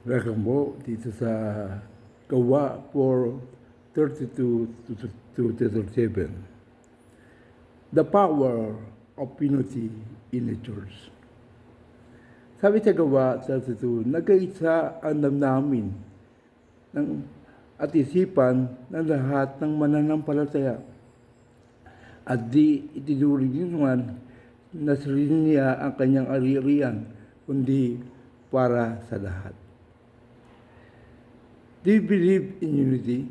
Welcome po dito sa Gawa for 32 to 37. The power of unity in the church. Sabi sa Gawa 32, nag-iisa ang damdamin ng at isipan ng lahat ng mananampalataya. At di itinuring naman na sarili niya ang kanyang ari-arian, kundi para sa lahat. Do you believe in unity?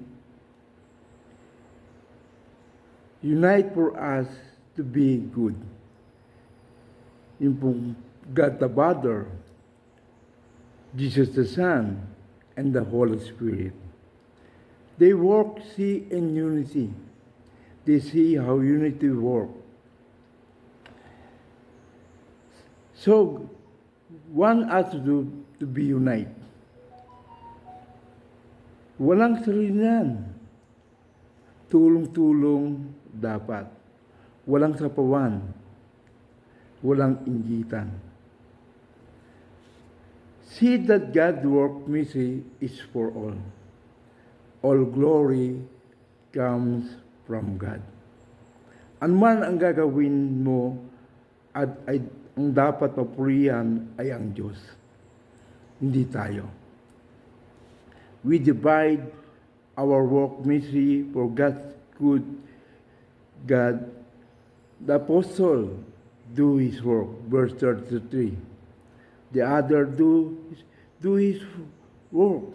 Unite for us to be good. Yung pong God the Father, Jesus the Son, and the Holy Spirit. They work, see, in unity. They see how unity works. So, one has to do to be united. Walang salinan. Tulong-tulong dapat. Walang sapawan. Walang inggitan. See that God's work mercy is for all. All glory comes from God. Anuman ang gagawin mo at ang dapat papurihan ay ang Diyos. Hindi tayo. We divide our work ministry for God's good. God, the apostle, do his work, verse 33. The other do his work.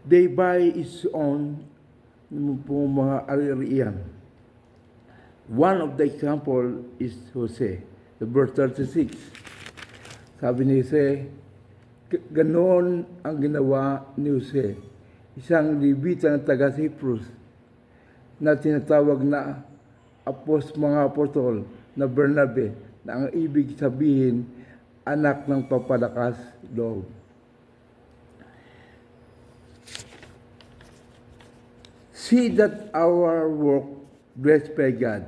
They by his own mga ari-arian. One of the example is Jose, the verse 36. Sabi ni Jose, ganoon ang ginawa ni Jose, isang Levita ng taga Cyprus na tinatawag na mga apostol na Bernabe, na ang ibig sabihin, anak ng papalakas loob. See that our work blessed by God.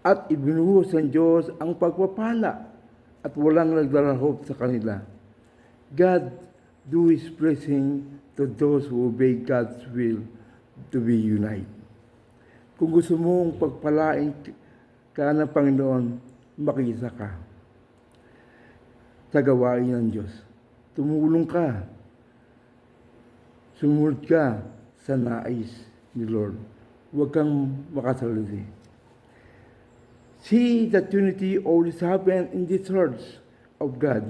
At ibinuhos ng Diyos ang pagpapala at walang nagdarahop sa kanila. God do His blessing to those who obey God's will to be united. Kung gusto mong pagpalain ka ng Panginoon, makisa ka sa gawain ng Diyos. Tumulong ka. Sumunod ka sa nais ni Lord. Huwag kang makasalisi. See that unity always happen in the church of God.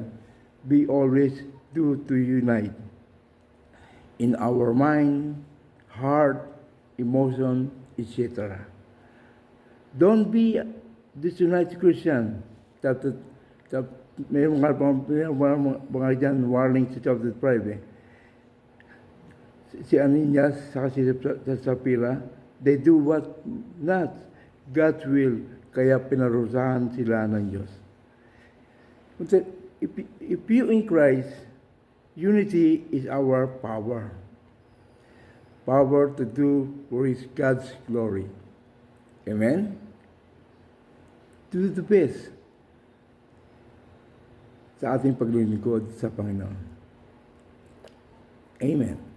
We always do to unite in our mind, heart, emotion, etc. Don't be disunited Christian. May mga dyan warning sa chapter 5 Si Ananias sa Sapphira, they do what not God's will, kaya pinarusahan sila ng Diyos. If you in Christ, unity is our power. Power to do for His God's glory. Amen? Do the best sa ating paglilingkod sa Panginoon. Amen.